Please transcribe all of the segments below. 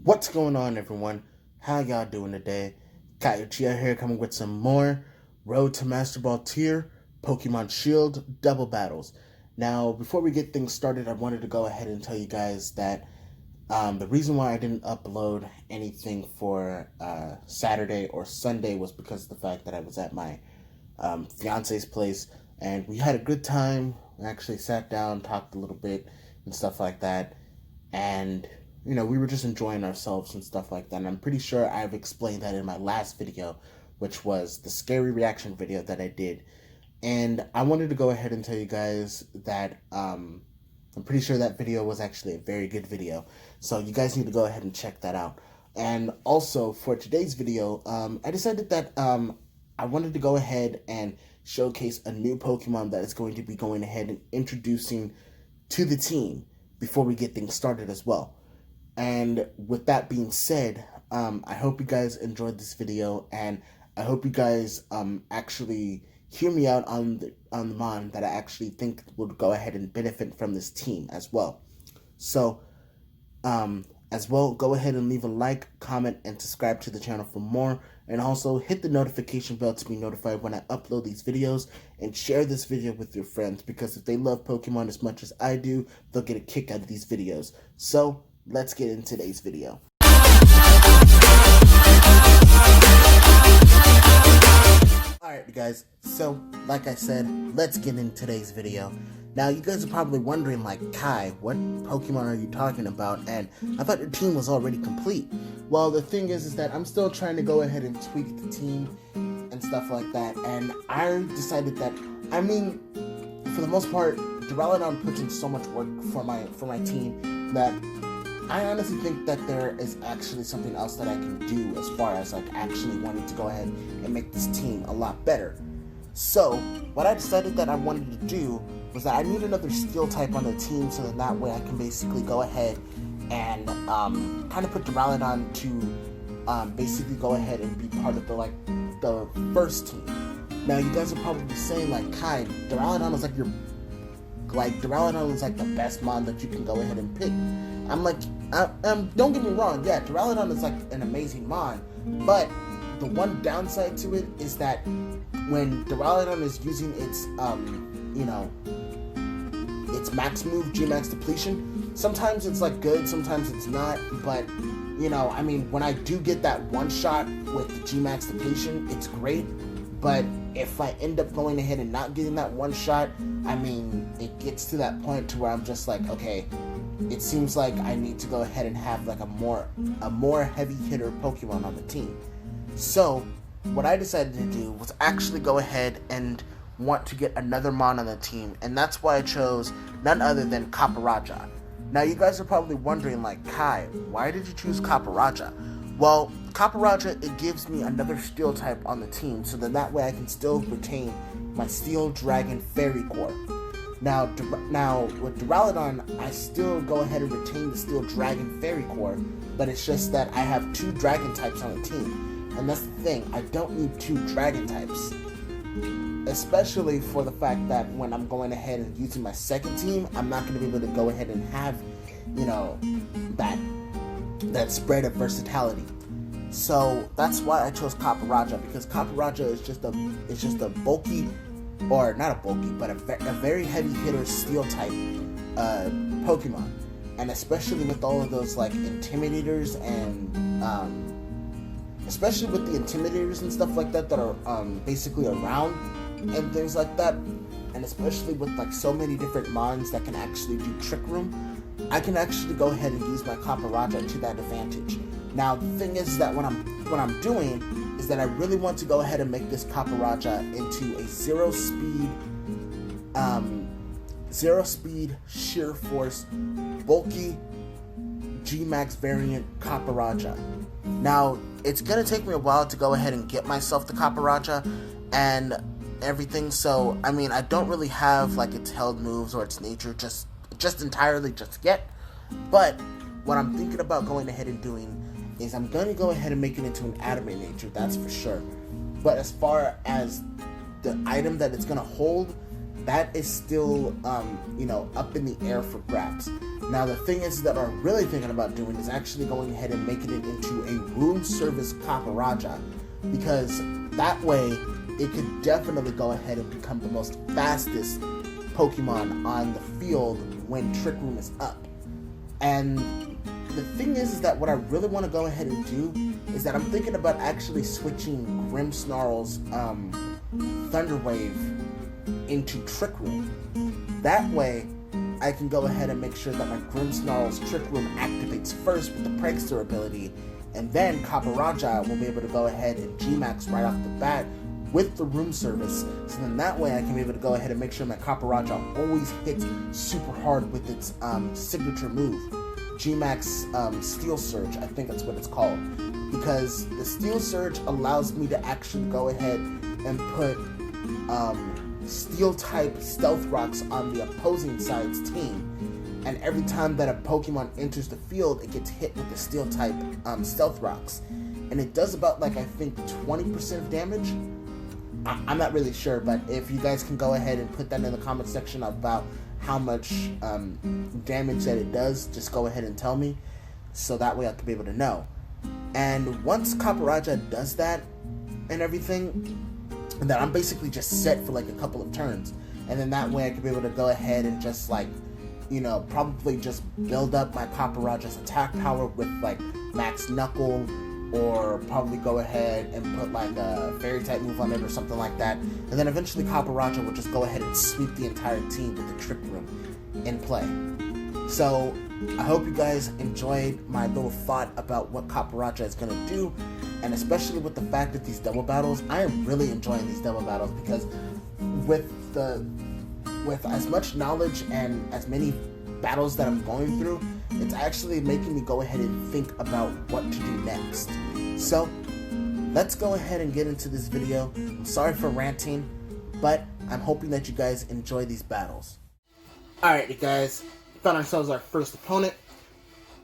What's going on, everyone? How y'all doing today? Kayuchiya here, coming with some more Road to Master Ball tier Pokemon Shield double battles. Now, before we get things started, I wanted to go ahead and tell you guys that the reason why I didn't upload anything for Saturday or Sunday was because of the fact that I was at my fiance's place and we had a good time. We actually sat down, talked a little bit, and stuff like that. And we were just enjoying ourselves and stuff like that. And I'm pretty sure I've explained that in my last video, which was the scary reaction video that I did. And I wanted to go ahead and tell you guys that I'm pretty sure that video was actually a very good video. So you guys need to go ahead and check that out. And also for today's video, I decided that I wanted to go ahead and showcase a new Pokemon that is going to be going ahead and introducing to the team before we get things started as well. And with that being said, I hope you guys enjoyed this video, and I hope you guys actually hear me out on the mon that I actually think would go ahead and benefit from this team as well. So, as well, go ahead and leave a like, comment, and subscribe to the channel for more. And also hit the notification bell to be notified when I upload these videos, and share this video with your friends, because if they love Pokemon as much as I do, they'll get a kick out of these videos. So, let's get into today's video. Alright guys, so like I said, let's get into today's video. Now you guys are probably wondering, like, Kai, what Pokemon are you talking about? And I thought your team was already complete. Well, the thing is that I'm still trying to go ahead and tweak the team and stuff like that. And I decided that, for the most part, Duraludon puts in so much work for my team that I honestly think that there is actually something else that I can do as far as like actually wanting to go ahead and make this team a lot better. So what I decided that I wanted to do was that I need another steel type on the team, so that way I can basically go ahead and kind of put Duraludon to basically go ahead and be part of the first team. Now you guys are probably saying, like, Kai, Duraludon is Duraludon is like the best mon that you can go ahead and pick. I'm like, don't get me wrong, yeah, Duraludon is like an amazing mon, but the one downside to it is that when Duraludon is using its its max move, G-Max Depletion, sometimes it's like good, sometimes it's not. But when I do get that one shot with G-Max Depletion, it's great. But if I end up going ahead and not getting that one shot, it gets to that point to where I'm just like, okay, it seems like I need to go ahead and have like a more heavy hitter Pokemon on the team. So what I decided to do was actually go ahead and want to get another mon on the team, and that's why I chose none other than Copperajah. Now you guys are probably wondering, like, Kai, why did you choose Copperajah? Well, Copperajah, it gives me another steel type on the team, so then that way I can still retain my Steel Dragon Fairy Core. Now with Duraludon, I still go ahead and retain the Steel Dragon Fairy Core, but it's just that I have two Dragon types on the team, and that's the thing, I don't need two Dragon types. Especially for the fact that when I'm going ahead and using my second team, I'm not going to be able to go ahead and have, that spread of versatility. So that's why I chose Copperajah, because Copperajah is just a bulky, or not a bulky, but a very heavy hitter steel type Pokemon, and especially with all of those like Intimidators and especially with the Intimidators and stuff like that are basically around and things like that, and especially with like so many different mons that can actually do Trick Room, I can actually go ahead and use my Copperajah to that advantage. Now the thing is that what I'm doing is that I really want to go ahead and make this Copperajah into a zero speed sheer force bulky G-Max variant Copperajah. Now it's gonna take me a while to go ahead and get myself the Copperajah and everything, so I don't really have like its held moves or its nature just entirely just yet. But what I'm thinking about going ahead and doing is I'm going to go ahead and make it into an adamant nature, that's for sure. But as far as the item that it's going to hold, that is still, up in the air for grabs. Now, the thing is that I'm really thinking about doing is actually going ahead and making it into a room service Copperajah, because that way it could definitely go ahead and become the most fastest Pokemon on the field when Trick Room is up. And the thing is that what I really want to go ahead and do is that I'm thinking about actually switching Grimmsnarl's Thunder Wave into Trick Room. That way, I can go ahead and make sure that my Grimmsnarl's Trick Room activates first with the Prankster ability, and then Copperajah will be able to go ahead and G-Max right off the bat with the room service. So then that way I can be able to go ahead and make sure my Copperajah always hits super hard with its signature move. G-Max Steel Surge, I think that's what it's called. Because the Steel Surge allows me to actually go ahead and put Steel-type Stealth Rocks on the opposing side's team. And every time that a Pokemon enters the field, it gets hit with the Steel-type Stealth Rocks. And it does about, I think 20% of damage. I'm not really sure, but if you guys can go ahead and put that in the comment section about how much damage that it does, just go ahead and tell me, so that way I can be able to know. And once Copperajah does that and everything, then I'm basically just set for a couple of turns. And then that way I can be able to go ahead and just probably just build up my Copperajah's attack power with Max Knuckle, or probably go ahead and put a fairy type move on it or something like that. And then eventually Copperajah will just go ahead and sweep the entire team with the Trick Room in play. So I hope you guys enjoyed my little thought about what Copperajah is going to do, and especially with the fact that these double battles, I am really enjoying these double battles, because with as much knowledge and as many battles that I'm going through, it's actually making me go ahead and think about what to do next. So let's go ahead and get into this video. I'm sorry for ranting, but I'm hoping that you guys enjoy these battles. Alright, you guys, found ourselves our first opponent,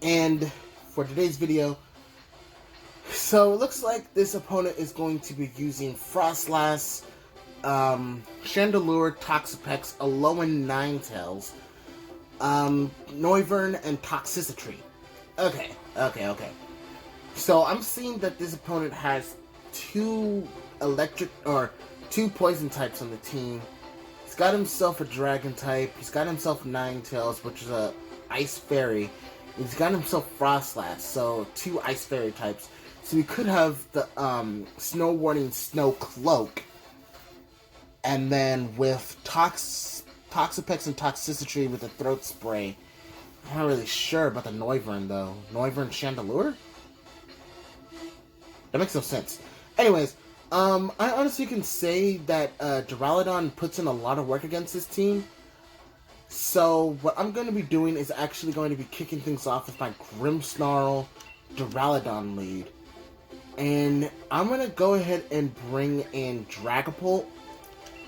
and for today's video, so it looks like this opponent is going to be using Froslass, Chandelure, Toxapex, Alolan Ninetales, Noivern, and Toxicity. Okay. So I'm seeing that this opponent has two poison types on the team. He's got himself a dragon type. He's got himself Ninetales, which is a ice fairy. He's got himself Froslass, so two ice fairy types. So we could have the Snow Warning Snow Cloak, and then with Toxapex and Toxicity with the Throat Spray. I'm not really sure about the Noivern, though. Noivern Chandelure? That makes no sense. Anyways, I honestly can say that Duraludon puts in a lot of work against this team. So what I'm going to be doing is actually going to be kicking things off with my Grimmsnarl Duraludon lead. And I'm going to go ahead and bring in Dragapult,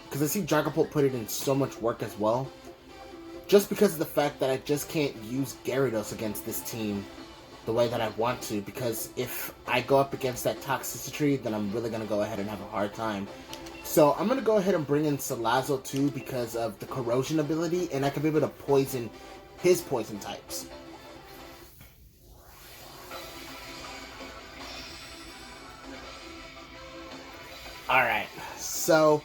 because I see Dragapult put it in so much work as well. Just because of the fact that I just can't use Gyarados against this team the way that I want to, because if I go up against that Toxicity, then I'm really going to go ahead and have a hard time. So I'm going to go ahead and bring in Salazzle too, because of the Corrosion ability, and I can be able to poison his poison types. Alright, so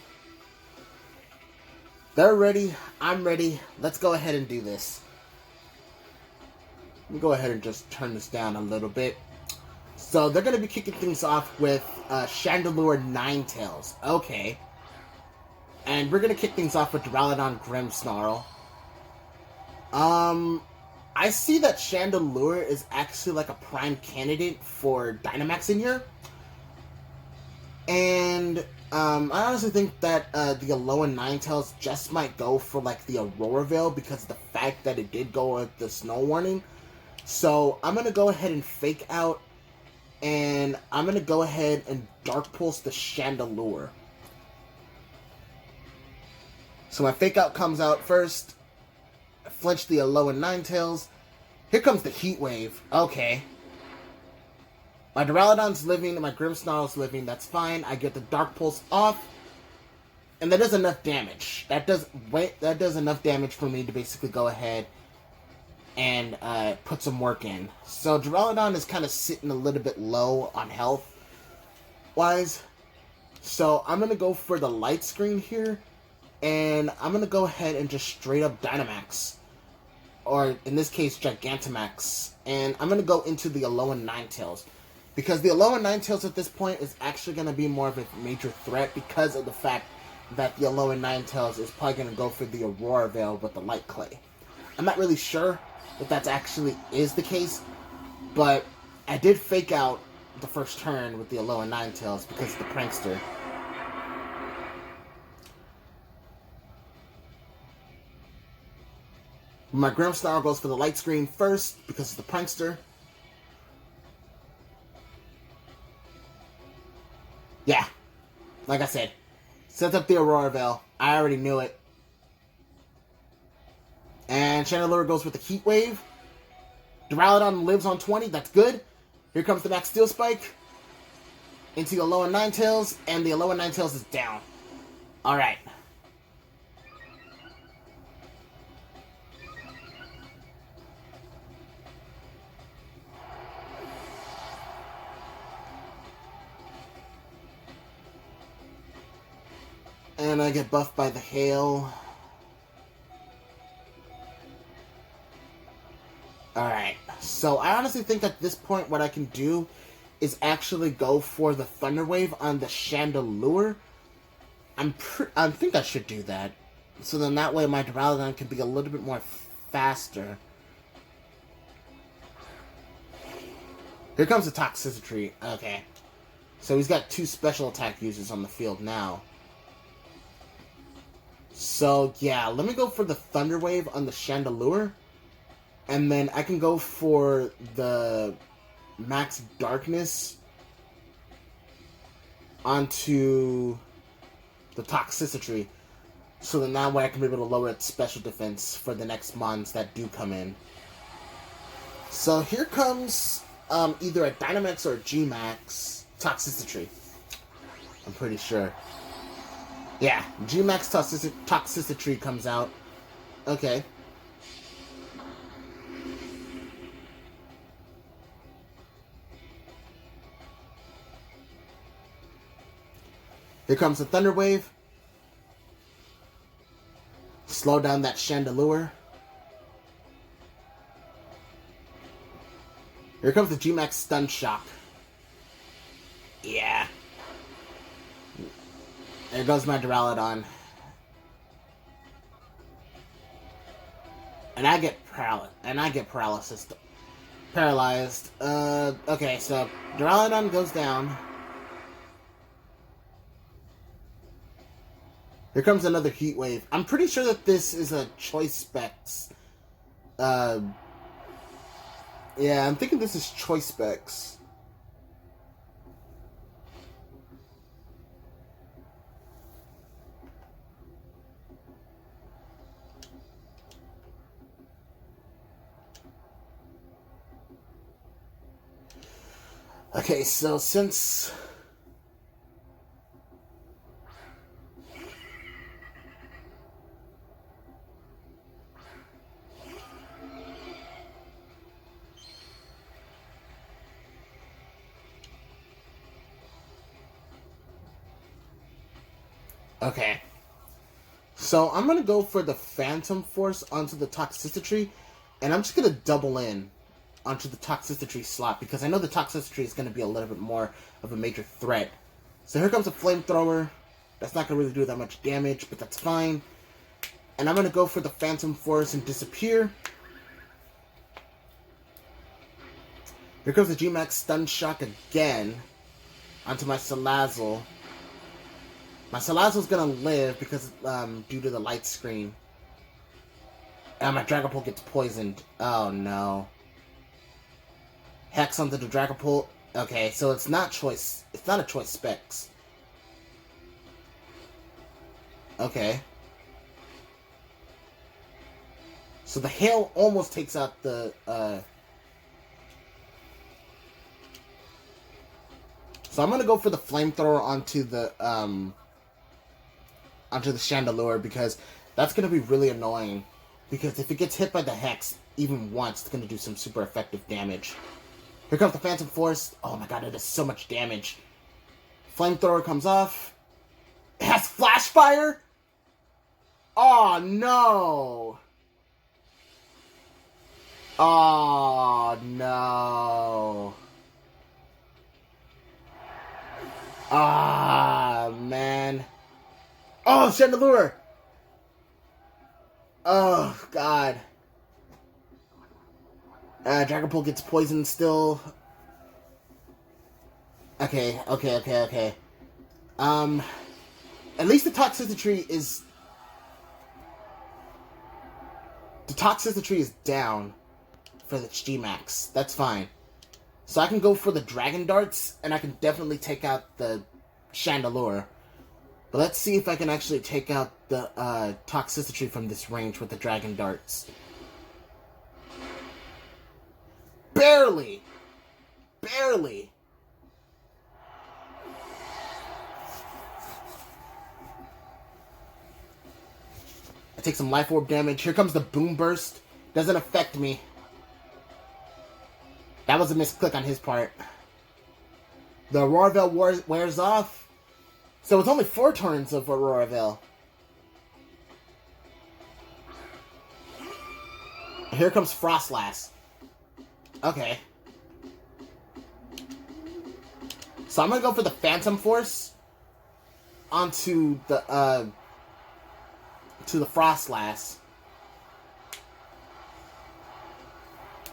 they're ready, I'm ready, let's go ahead and do this. Let me go ahead and just turn this down a little bit. So they're going to be kicking things off with Chandelure Ninetales. Okay. And we're going to kick things off with Duraludon Grimmsnarl. I see that Chandelure is actually a prime candidate for Dynamax in here. And I honestly think that the Alolan Ninetales just might go for the Aurora Veil, because of the fact that it did go with the Snow Warning. So I'm going to go ahead and Fake Out, and I'm going to go ahead and Dark Pulse the Chandelure. So my Fake Out comes out first. I flinch the Alolan Ninetales. Here comes the Heat Wave. Okay. My Duraludon's living, and my Grimmsnarl's living. That's fine. I get the Dark Pulse off. And that does enough damage. That does enough damage for me to basically go ahead and put some work in. So Duraludon is kind of sitting a little bit low on health wise. So I'm going to go for the light screen here. And I'm going to go ahead and just straight up Dynamax. Or in this case, Gigantamax. And I'm going to go into the Alolan Ninetales. Because the Alolan Ninetales at this point is actually going to be more of a major threat because of the fact that the Alolan Ninetales is probably going to go for the Aurora Veil with the Light Clay. I'm not really sure if that actually is the case, but I did fake out the first turn with the Alolan Ninetales because of the Prankster. My Grimmsnarl goes for the light screen first because of the Prankster. Yeah, like I said, sets up the Aurora Veil. I already knew it. And Chandelure goes with the Heat Wave. Duraludon lives on 20. That's good. Here comes the Max Steel Spike into the Alolan Ninetales, and the Alolan Ninetales is down. Alright. And I get buffed by the hail. Alright, so I honestly think at this point what I can do is actually go for the Thunder Wave on the Chandelure. I think I should do that. So then that way my Duraludon can be a little bit more faster. Here comes the Toxicity. Okay. So he's got 2 special attack users on the field now. So yeah, let me go for the Thunder Wave on the Chandelure. And then I can go for the Max Darkness onto the Toxicity. So then that way I can be able to lower its special defense for the next mons that do come in. So here comes either a Dynamax or a G-Max Toxicity. I'm pretty sure. Yeah, G-Max Toxicity comes out. Okay. Here comes the Thunder Wave. Slow down that Chandelure. Here comes the G-Max Stun Shock. Yeah. There goes my Duraludon. And I get paralysis. Paralyzed. Okay, so Duraludon goes down. Here comes another Heat Wave. I'm pretty sure that this is a Choice Specs. Yeah, I'm thinking this is Choice Specs. Okay, so since... Okay. So I'm going to go for the Phantom Force onto the Toxicity, and I'm just going to double in onto the Toxicity slot, because I know the Toxicity is going to be a little bit more of a major threat. So here comes a Flamethrower. That's not going to really do that much damage, but that's fine. And I'm going to go for the Phantom Force and disappear. Here comes the G-Max Stun Shock again onto my Salazzle. My Salazzle's gonna live because due to the light screen. And my Dragapult gets poisoned. Oh no. Hex onto the Dragapult. Okay, so it's not choice. It's not a Choice Specs. Okay. So the hail almost takes out the So I'm gonna go for the Flamethrower onto the onto the Chandelure, because that's going to be really annoying. Because if it gets hit by the Hex even once, it's going to do some super effective damage. Here comes the Phantom Force. Oh my god, it does so much damage. Flamethrower comes off. It has Flash Fire? Oh no! Oh no! Ah, man. Oh, Chandelure! Oh, God. Dragapult gets poisoned still. Okay. At least the toxicity is... The toxicity is down for the G-Max. That's fine. So I can go for the Dragon Darts, and I can definitely take out the Chandelure. But let's see if I can actually take out the toxicity from this range with the Dragon Darts. Barely! Barely! I take some Life Orb damage. Here comes the Boom Burst. Doesn't affect me. That was a misclick on his part. The Aurora Veil wears off. So it's only 4 turns of Aurora Veil. And here comes Frostlass. Okay. So I'm gonna go for the Phantom Force onto the to the Frostlass.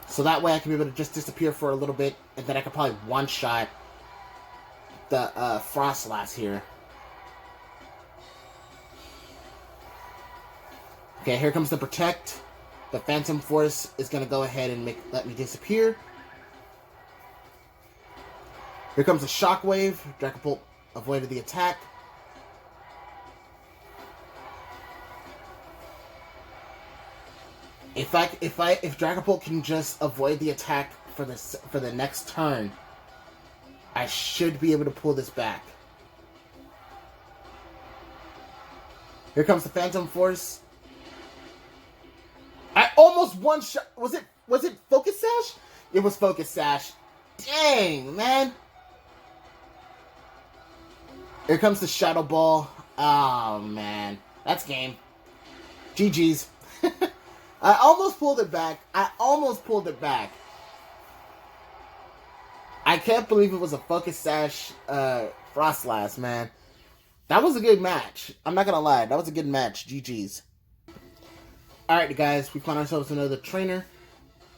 So that way I can be able to just disappear for a little bit, and then I could probably one-shot the Frostlass here. Okay, here comes the Protect. The Phantom Force is going to go ahead and let me disappear. Here comes the Shockwave. Dragapult avoided the attack. If Dragapult can just avoid the attack for the next turn, I should be able to pull this back. Here comes the Phantom Force. I almost one-shot. Was it Focus Sash? It was Focus Sash. Dang, man. Here comes the Shadow Ball. Oh, man. That's game. GG's. I almost pulled it back. I can't believe it was a Focus Sash Frostlass, man. That was a good match. I'm not gonna lie. That was a good match. GG's. Alright, guys. We found ourselves another trainer.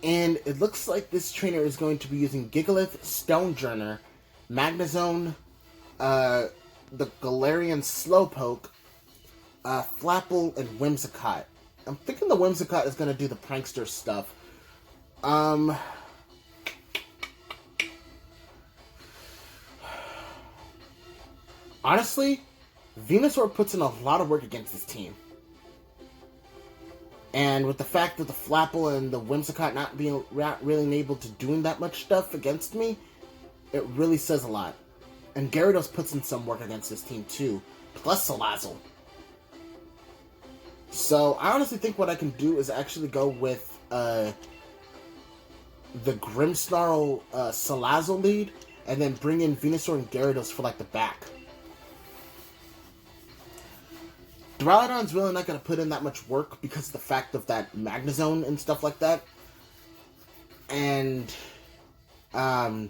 And it looks like this trainer is going to be using Gigalith, Stonejourner, Magnezone, the Galarian Slowpoke, Flapple, and Whimsicott. I'm thinking the Whimsicott is going to do the prankster stuff. Honestly, Venusaur puts in a lot of work against this team. And with the fact that the Flapple and the Whimsicott not really able to doing that much stuff against me, it really says a lot. And Gyarados puts in some work against this team too, plus Salazzle. So, I honestly think what I can do is actually go with the Grimmsnarl Salazzle lead, and then bring in Venusaur and Gyarados for, like, the back. Duraludon's really not going to put in that much work because of the fact of that Magnezone and stuff like that. And, well,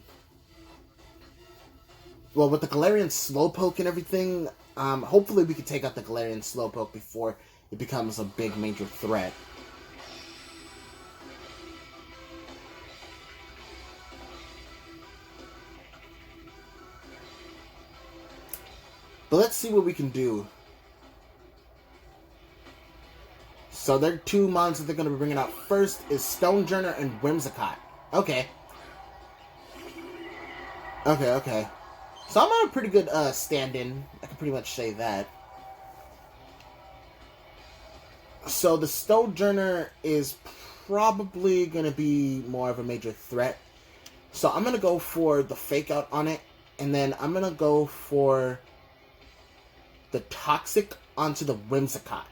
with the Galarian Slowpoke and everything, hopefully we can take out the Galarian Slowpoke before it becomes a big major threat. But let's see what we can do. So their 2 mons that they're going to be bringing out first is Stonejourner and Whimsicott. Okay. Okay. So I'm on a pretty good stand-in. I can pretty much say that. So the Stonejourner is probably going to be more of a major threat. So I'm going to go for the Fake Out on it. And then I'm going to go for the Toxic onto the Whimsicott.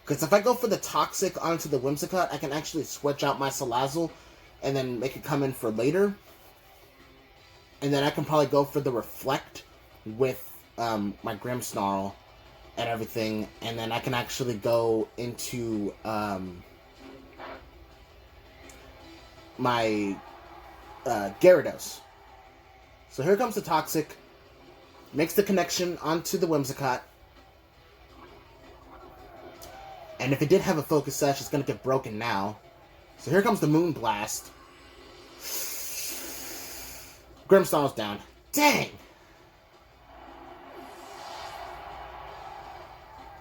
Because if I go for the Toxic onto the Whimsicott, I can actually switch out my Salazzle and then make it come in for later. And then I can probably go for the Reflect with my Grimmsnarl and everything. And then I can actually go into my Gyarados. So here comes the Toxic. Makes the connection onto the Whimsicott. And if it did have a Focus Sash, it's going to get broken now. So here comes the Moonblast. Grimmsnarl's down. Dang!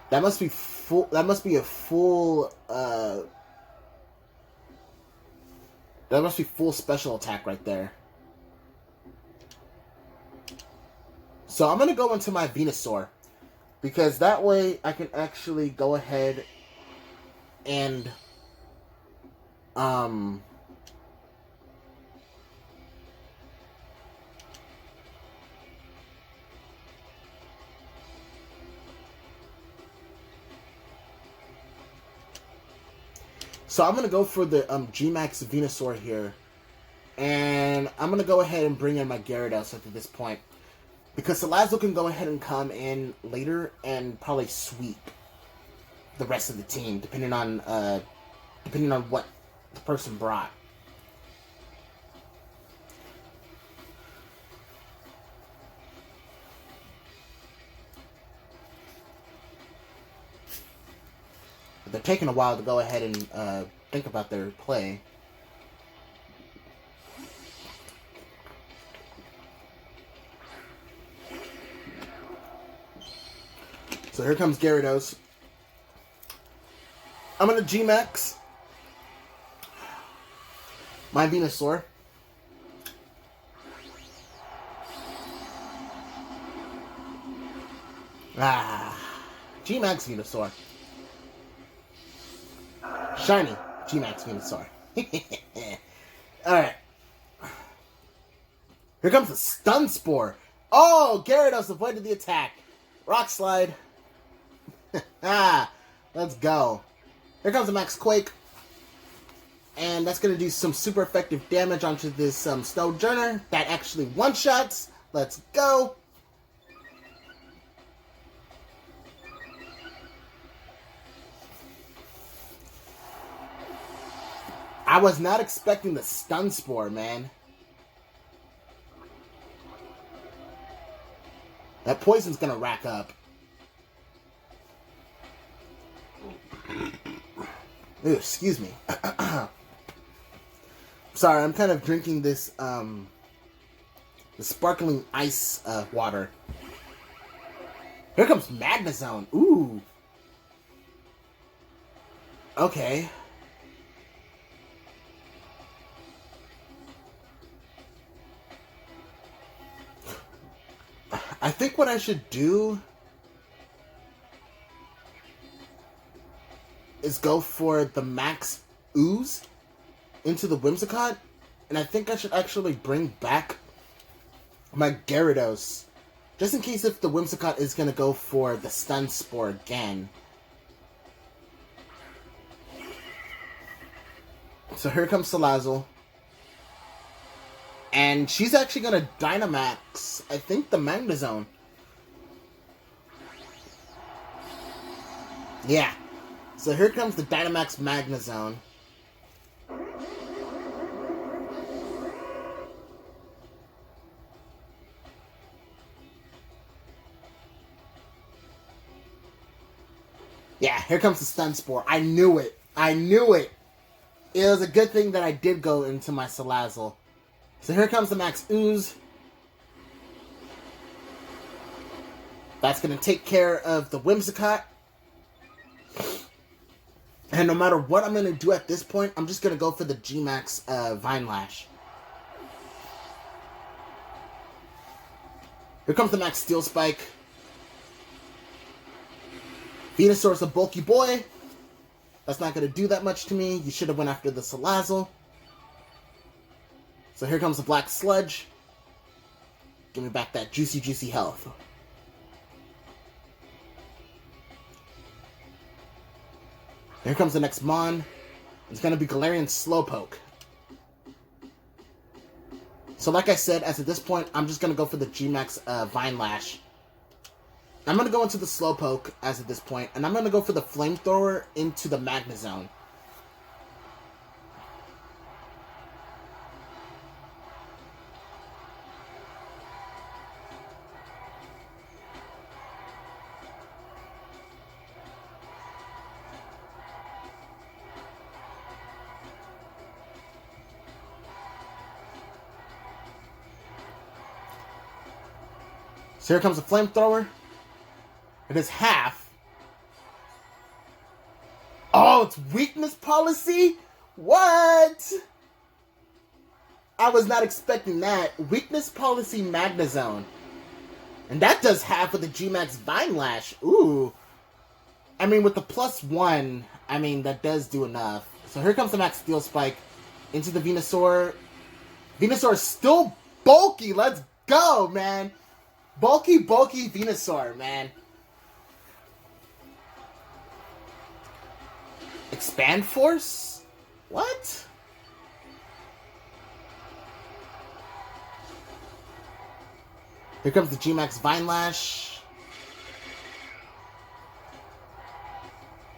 That must be full. That must be a full. That must be full special attack right there. So I'm gonna go into my Venusaur, because that way I can actually go ahead and so I'm gonna go for the G-Max Venusaur here, and I'm gonna go ahead and bring in my Gyarados at this point, because Salazzle can go ahead and come in later and probably sweep the rest of the team, depending on what the person brought. But they're taking a while to go ahead and think about their play. So here comes Gyarados. I'm gonna G-Max my Venusaur. G-Max Venusaur. Shiny G-Max Venusaur. Alright. Here comes the Stun Spore. Oh, Gyarados avoided the attack. Rock Slide. Let's go. Here comes the Max Quake. And that's going to do some super effective damage onto this Snowjourner that actually one-shots. Let's go. I was not expecting the Stun Spore, man. That poison's going to rack up. Ew, excuse me. Sorry, I'm kind of drinking this, the sparkling ice, water. Here comes Magnezone. Ooh. Okay. I think what I should do is go for the Max Ooze into the Whimsicott, and I think I should actually bring back my Gyarados, just in case if the Whimsicott is going to go for the Stun Spore again. So here comes Salazzle. And she's actually going to Dynamax, I think, the Magnezone. Yeah. So here comes the Dynamax Magnezone. Yeah, here comes the Stun Spore. I knew it. I knew it. It was a good thing that I did go into my Salazzle. So here comes the Max Ooze. That's going to take care of the Whimsicott. And no matter what I'm going to do at this point, I'm just going to go for the G-Max Vine Lash. Here comes the Max Steel Spike. Venusaur's a bulky boy. That's not going to do that much to me. You should have went after the Salazzle. So here comes the Black Sludge. Give me back that juicy, juicy health. Here comes the next Mon. It's going to be Galarian Slowpoke. So like I said, as at this point, I'm just going to go for the G-Max Vine Lash. I'm going to go into the Slowpoke as at this point, and I'm going to go for the Flamethrower into the Magnezone. So here comes the Flamethrower. It is half. Oh, it's weakness policy? What? I was not expecting that. Weakness policy Magnezone. And that does half with the G-Max Vine Lash. Ooh. I mean, with the +1, I mean, that does do enough. So here comes the Max Steel Spike into the Venusaur. Venusaur is still bulky. Let's go, man. Bulky Venusaur, man. Expand Force? What? Here comes the G-Max Vine Lash.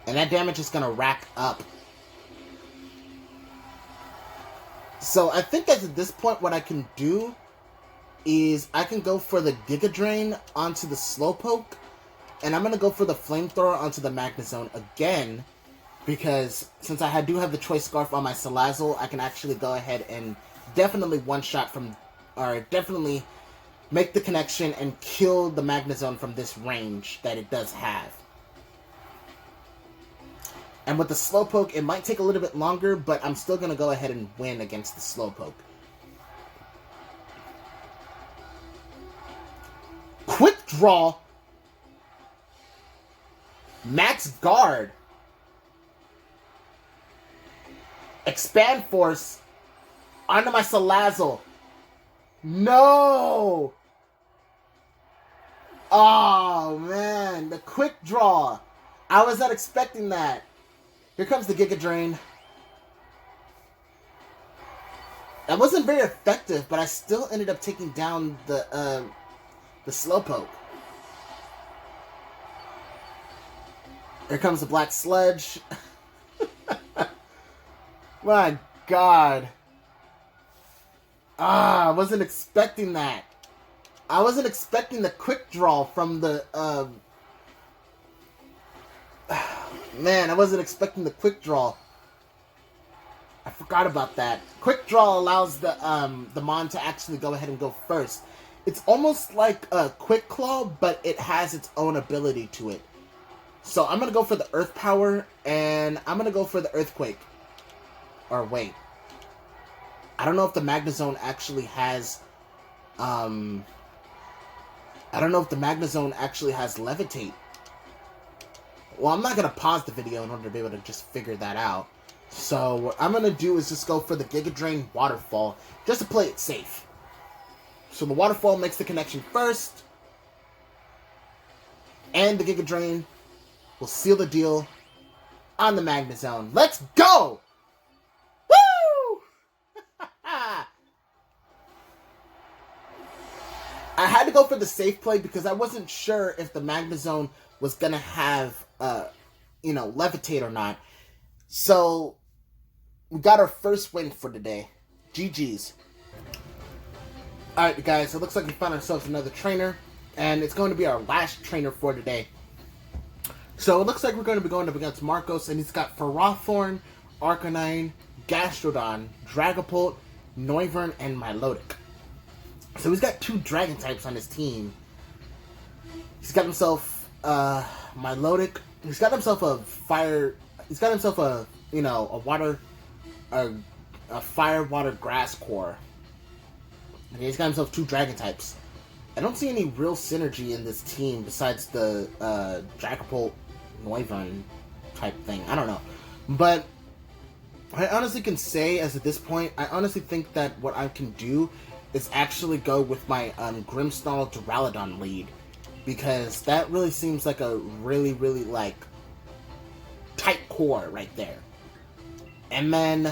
And that damage is going to rack up. So I think at this point what I can do is I can go for the Giga Drain onto the Slowpoke, and I'm going to go for the Flamethrower onto the Magnezone again, because since I do have the Choice Scarf on my Salazzle, I can actually go ahead and definitely one-shot from, or definitely make the connection and kill the Magnezone from this range that it does have. And with the Slowpoke, it might take a little bit longer, but I'm still going to go ahead and win against the Slowpoke. Quick Draw. Max Guard. Expand Force onto my Salazzle. No! Oh, man. The Quick Draw. I was not expecting that. Here comes the Giga Drain. That wasn't very effective, but I still ended up taking down the Slowpoke. Here comes the Black Sludge. My God. I wasn't expecting that. I wasn't expecting the Quick Draw from the, man, I wasn't expecting the Quick Draw. I forgot about that. Quick Draw allows the Mon to actually go ahead and go first. It's almost like a Quick Claw, but it has its own ability to it. So I'm going to go for the Earth Power, and I'm going to go for the Earthquake. Or wait. I don't know if the Magnezone actually has, I don't know if the Magnezone actually has Levitate. Well, I'm not going to pause the video in order to be able to just figure that out. So what I'm going to do is just go for the Giga Drain Waterfall, just to play it safe. So the Waterfall makes the connection first, and the Giga Drain will seal the deal on the Magnezone. Let's go! Woo! I had to go for the safe play because I wasn't sure if the Magnezone was going to have, Levitate or not. So, we got our first win for today. GG's. Alright, guys, it looks like we found ourselves another trainer, and it's going to be our last trainer for today. So, it looks like we're going to be going up against Marcos, and he's got Ferrothorn, Arcanine, Gastrodon, Dragapult, Noivern, and Milotic. So, he's got 2 Dragon types on his team. He's got himself, Milotic. He's got himself a Fire... He's got himself a Fire, Water, Grass core. And he's got himself 2 Dragon types. I don't see any real synergy in this team besides the Dragapult, Noivern type thing. I don't know. But I honestly can say, as at this point, I honestly think that what I can do is actually go with my Grimmsnarl Duraludon lead. Because that really seems like a really, really, tight core core right there. And then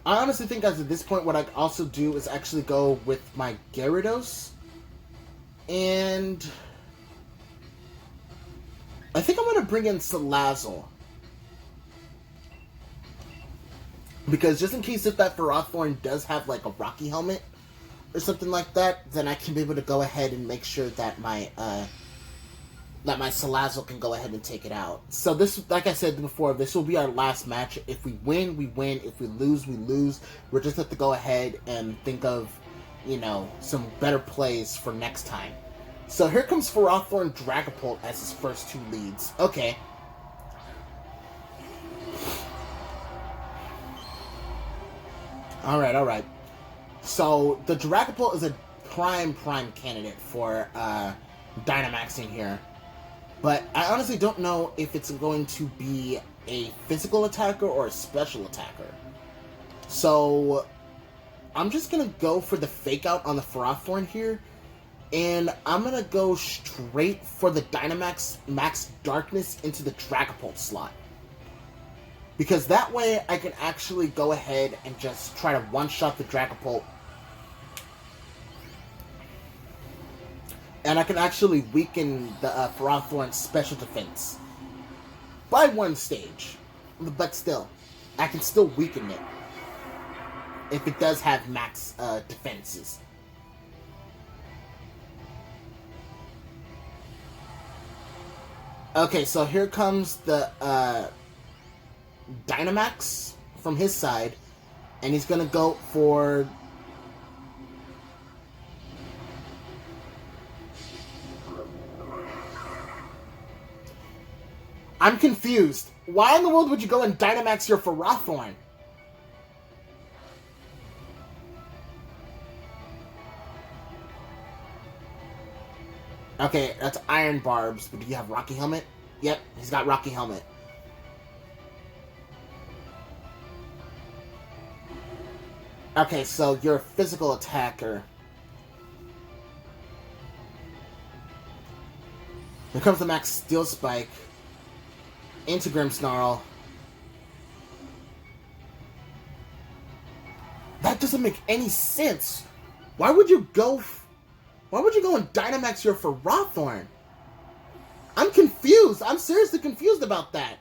I honestly think at this point what I'd also do is actually go with my Gyarados. And I think I'm going to bring in Salazzle. Because just in case if that Ferrothorn does have like a Rocky Helmet or something like that, then I can be able to go ahead and make sure that my Salazzle can go ahead and take it out. So this, like I said before, this will be our last match. If we win, we win. If we lose, we lose. We're just have to go ahead and think of, you know, some better plays for next time. So here comes Ferrothorn Dragapult as his first two leads. Okay. Alright. So the Dragapult is a prime candidate for Dynamaxing here. But I honestly don't know if it's going to be a physical attacker or a special attacker. So I'm just going to go for the fake out on the Ferrothorn here. And I'm going to go straight for the Dynamax Max Darkness into the Dragapult slot. Because that way I can actually go ahead and just try to one-shot the Dragapult. And I can actually weaken the Ferrothorn's special defense. By one stage. But still, I can still weaken it. If it does have max defenses. Okay, so here comes the Dynamax from his side, and he's gonna go for I'm confused. Why in the world would you go and Dynamax your Ferrothorn? Okay, that's Iron Barbs, but do you have Rocky Helmet? Yep, he's got Rocky Helmet. Okay, so you're a physical attacker. Here comes the Max Steel Spike. Into Grimmsnarl. That doesn't make any sense. Why would you go and Dynamax your Ferrothorn? I'm confused. I'm seriously confused about that.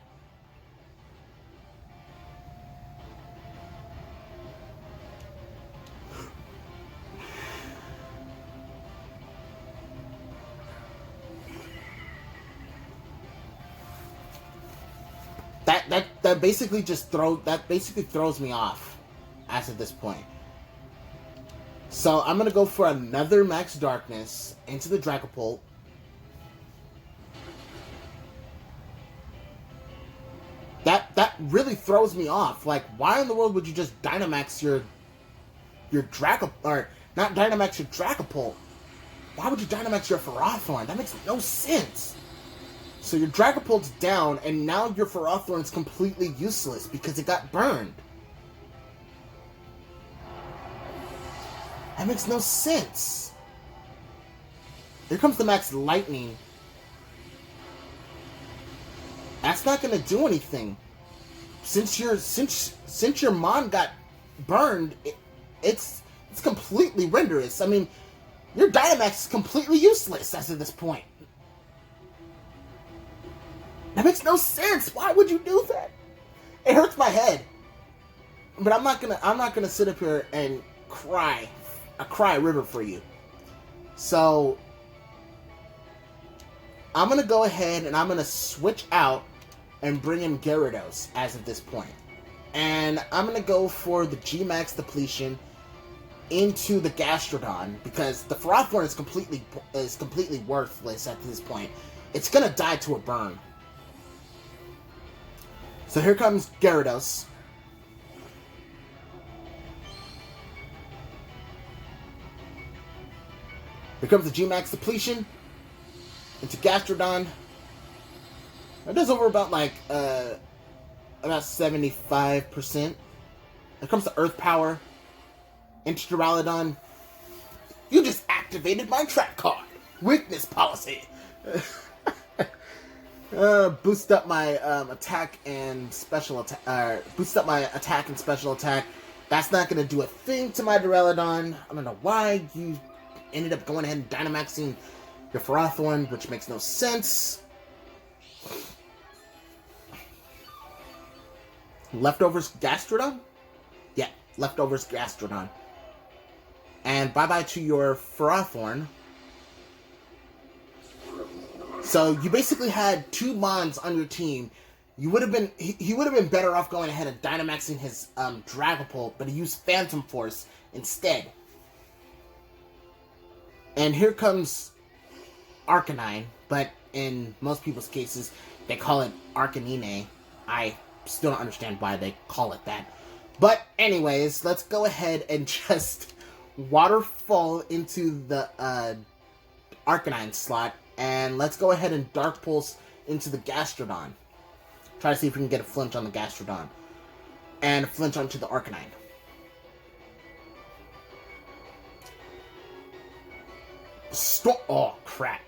That basically throws me off as of this point. So I'm gonna go for another Max Darkness into the Dragapult. That really throws me off. Like, why in the world would you just Dynamax your Dragapult, or not Dynamax your Dragapult? Why would you Dynamax your Ferrothorn? That makes no sense. So your Dragapult's down, and now your Ferrothorn's completely useless because it got burned. That makes no sense. Here comes the Max Lightning. That's not gonna do anything. Since your Mon got burned, it's completely renderous. I mean, your Dynamax is completely useless as of this point. That makes no sense. Why would you do that? It hurts my head. But I'm not gonna sit up here and cry a river for you. So I'm gonna go ahead and I'm gonna switch out and bring in Gyarados as of this point. And I'm gonna go for the G-Max depletion into the Gastrodon because the Ferrothorn is completely worthless at this point. It's gonna die to a burn. So here comes Gyarados. Here comes the G-Max depletion into Gastrodon. That does over about 75%. Here comes the Earth Power into Duraludon. You just activated my trap card. Weakness policy. Boost up my attack and special attack. Boost up my attack and special attack. That's not gonna do a thing to my Duraludon. I don't know why you ended up going ahead and Dynamaxing your Ferrothorn, which makes no sense. Leftovers Gastrodon? Yeah, leftovers Gastrodon. And bye-bye to your Ferrothorn. So you basically had 2 Mons on your team. You would have been he would have been better off going ahead and Dynamaxing his Dragapult, but he used Phantom Force instead. And here comes Arcanine, but in most people's cases, they call it Arcanine. I still don't understand why they call it that. But anyways, let's go ahead and just Waterfall into the Arcanine slot, and let's go ahead and Dark Pulse into the Gastrodon. Try to see if we can get a flinch on the Gastrodon. And a flinch onto the Arcanine. Oh, crap.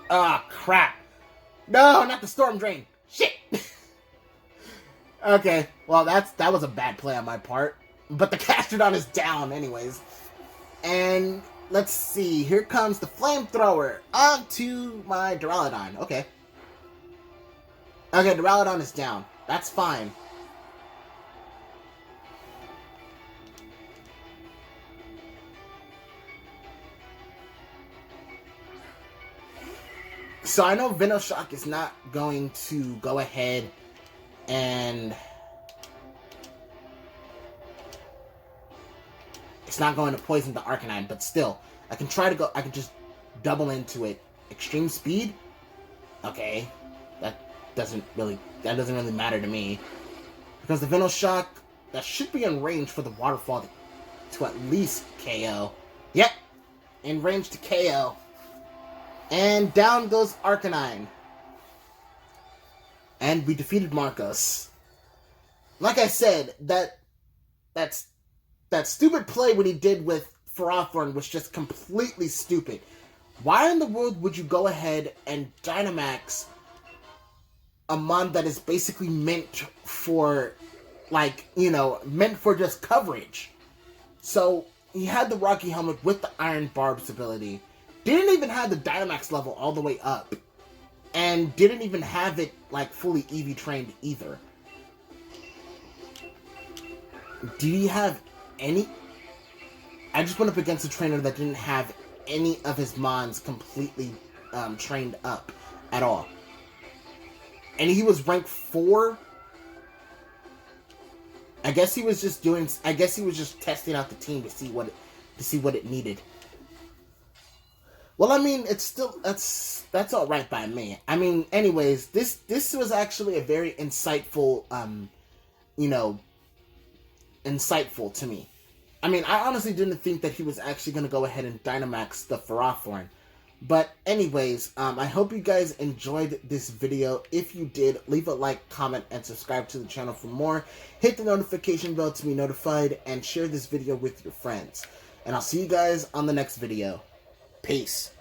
Ah, crap. No, not the Storm Drain. Shit. Okay, well, that was a bad play on my part. But the Gastrodon is down anyways. And let's see. Here comes the Flamethrower onto my Duraludon. Okay. Okay, Duraludon is down. That's fine. So I know Venoshock is not going to go ahead and... It's not going to poison the Arcanine, but still, I can try to go... I can just double into it. Extreme Speed? Okay. That doesn't really matter to me. Because the Venoshock, that should be in range for the Waterfall to at least KO. Yep. In range to KO. And down goes Arcanine. And we defeated Marcos. Like I said, that stupid play what he did with Ferrothorn was just completely stupid. Why in the world would you go ahead and Dynamax a Mon that is basically meant for, like, you know, meant for just coverage? So, he had the Rocky Helmet with the Iron Barb's ability. Didn't even have the Dynamax level all the way up. And didn't even have it, like, fully EV trained either. Do you have any... I just went up against a trainer that didn't have any of his Mons completely trained up at all. And he was ranked 4. I guess he was just testing out the team to see what it needed. Well, I mean, it's still that's all right by me. I mean, anyways, this was actually a very insightful insightful to me. I mean, I honestly didn't think that he was actually going to go ahead and Dynamax the Ferrothorn. But anyways, I hope you guys enjoyed this video. If you did, leave a like, comment, and subscribe to the channel for more. Hit the notification bell to be notified, and share this video with your friends. And I'll see you guys on the next video. Peace.